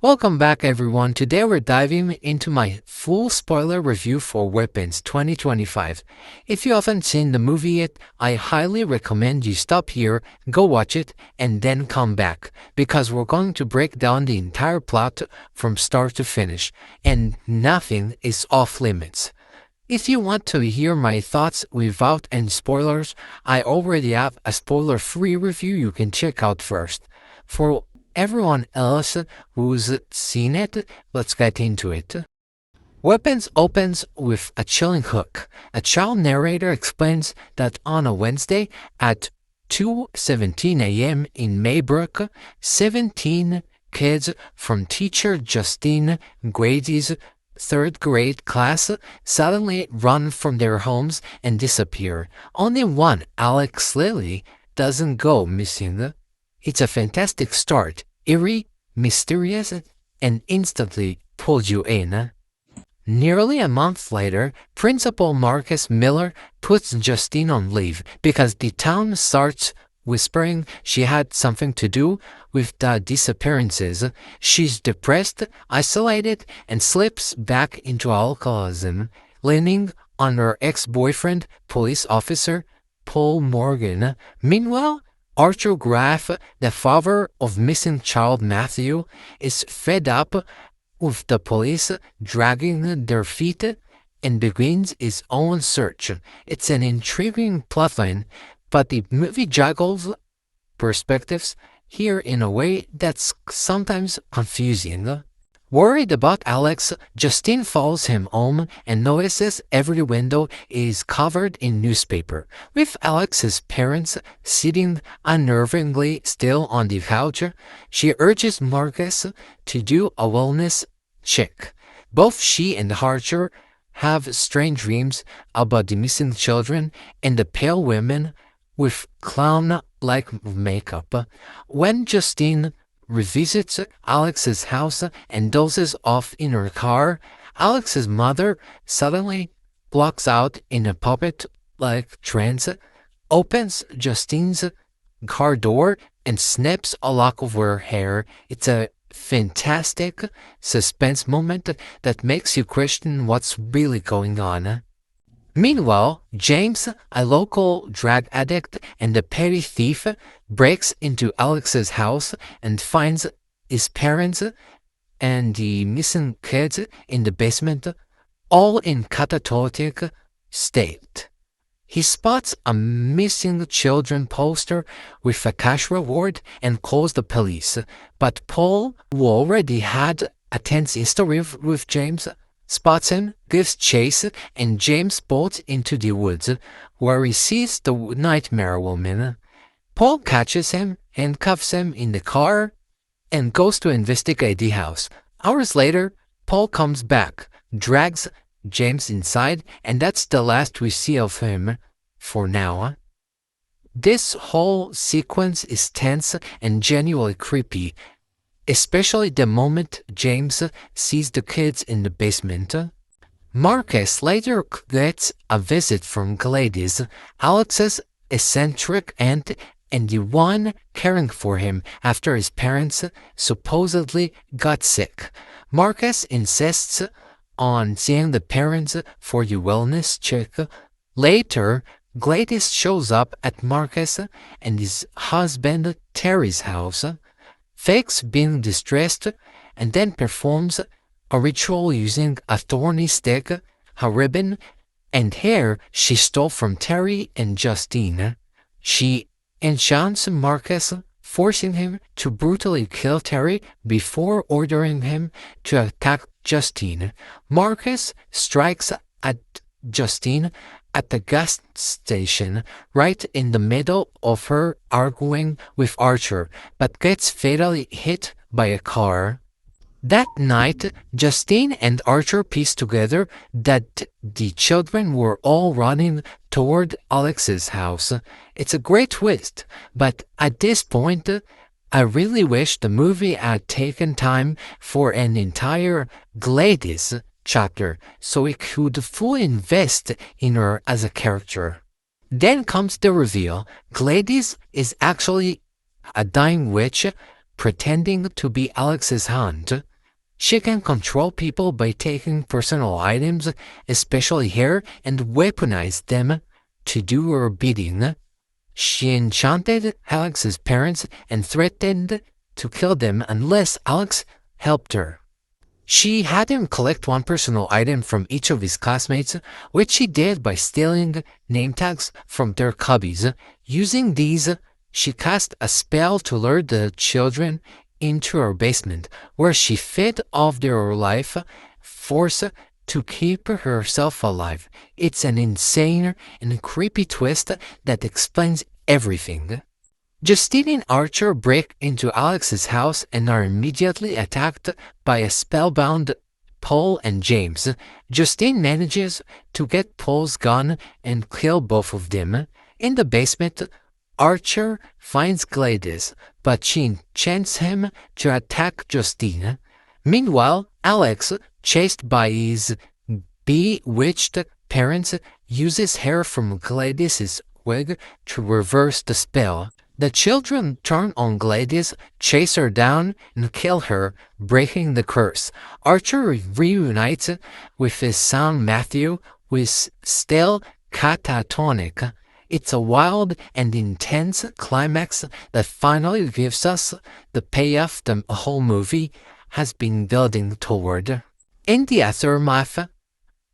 Welcome back everyone. Today we're diving into my full spoiler review for Weapons 2025. If you haven't seen the movie yet, I highly recommend you stop here, go watch it, and then come back, because we're going to break down the entire plot from start to finish, and nothing is off limits. If you want to hear my thoughts without any spoilers, I already have a spoiler-free review you can check out first. For everyone else who's seen it, let's get into it. Weapons opens with a chilling hook. A child narrator explains that on a Wednesday at 2:17 a.m. in Maybrook, 17 kids from teacher Justine Grady's third grade class suddenly run from their homes and disappear. Only one, Alex Lilly, doesn't go missing. It's a fantastic start, eerie, mysterious, and instantly pulls you in. Nearly a month later, Principal Marcus Miller puts Justine on leave because the town starts whispering she had something to do with the disappearances. She's depressed, isolated, and slips back into alcoholism, leaning on her ex-boyfriend, police officer Paul Morgan. Meanwhile, Archer Graff, the father of missing child Matthew, is fed up with the police dragging their feet and begins his own search. It's an intriguing plotline, but the movie juggles perspectives here in a way that's sometimes confusing. Worried about Alex, Justine follows him home and notices every window is covered in newspaper. With Alex's parents sitting unnervingly still on the couch, she urges Marcus to do a wellness check. Both she and Archer have strange dreams about the missing children and the pale women with clown-like makeup. When Justine revisits Alex's house and dozes off in her car, Alex's mother suddenly blocks out in a puppet-like trance, opens Justine's car door, and snips a lock of her hair. It's a fantastic suspense moment that makes you question what's really going on. Meanwhile, James, a local drug addict and a petty thief, breaks into Alex's house and finds his parents and the missing kids in the basement, all in catatonic state. He spots a missing children poster with a cash reward and calls the police, but Paul, who already had a tense history with James, spots him, gives chase, and James bolts into the woods, where he sees the nightmare woman. Paul catches him, handcuffs him in the car, and goes to investigate the house. Hours later, Paul comes back, drags James inside, and that's the last we see of him for now. This whole sequence is tense and genuinely creepy, especially the moment James sees the kids in the basement. Marcus later gets a visit from Gladys, Alex's eccentric aunt and the one caring for him after his parents supposedly got sick. Marcus insists on seeing the parents for the wellness check. Later, Gladys shows up at Marcus and his husband Terry's house, fakes being distressed, and then performs a ritual using a thorny stick, a ribbon, and hair she stole from Terry and Justine. She enchants Marcus, forcing him to brutally kill Terry before ordering him to attack Justine. Marcus strikes at Justine at the gas station right in the middle of her arguing with Archer, but gets fatally hit by a car. That night, Justine and Archer piece together that the children were all running toward Alex's house. It's a great twist, but at this point, I really wish the movie had taken time for an entire Gladys chapter so we could fully invest in her as a character. Then comes the reveal. Gladys is actually a dying witch pretending to be Alex's aunt. She can control people by taking personal items, especially hair, and weaponize them to do her bidding. She enchanted Alex's parents and threatened to kill them unless Alex helped her. She had him collect one personal item from each of his classmates, which she did by stealing name tags from their cubbies. Using these, she cast a spell to lure the children into her basement, where she fed off their life force to keep herself alive. It's an insane and creepy twist that explains everything. Justine and Archer break into Alex's house and are immediately attacked by a spellbound Paul and James. Justine manages to get Paul's gun and kill both of them. In the basement, Archer finds Gladys, but she enchants him to attack Justine. Meanwhile, Alex, chased by his bewitched parents, uses hair from Gladys's wig to reverse the spell. The children turn on Gladys, chase her down, and kill her, breaking the curse. Archer reunites with his son Matthew, who is still catatonic. It's a wild and intense climax that finally gives us the payoff the whole movie has been building toward. In the aftermath,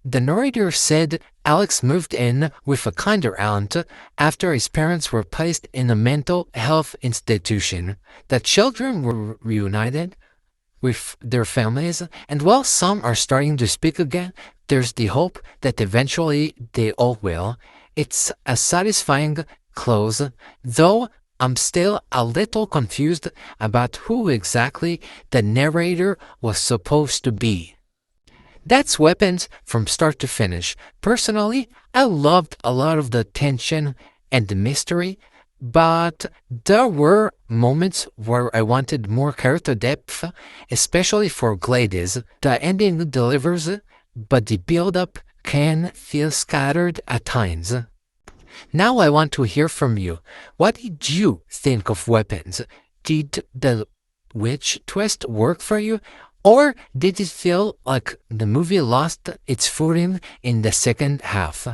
the narrator said Alex moved in with a kinder aunt after his parents were placed in a mental health institution. The children were reunited with their families, and while some are starting to speak again, there's the hope that eventually they all will. It's a satisfying close, though I'm still a little confused about who exactly the narrator was supposed to be. That's Weapons from start to finish. Personally, I loved a lot of the tension and the mystery, but there were moments where I wanted more character depth, especially for Gladys. The ending delivers, but the build-up can feel scattered at times. Now I want to hear from you. What did you think of Weapons? Did the witch twist work for you? Or did it feel like the movie lost its footing in the second half?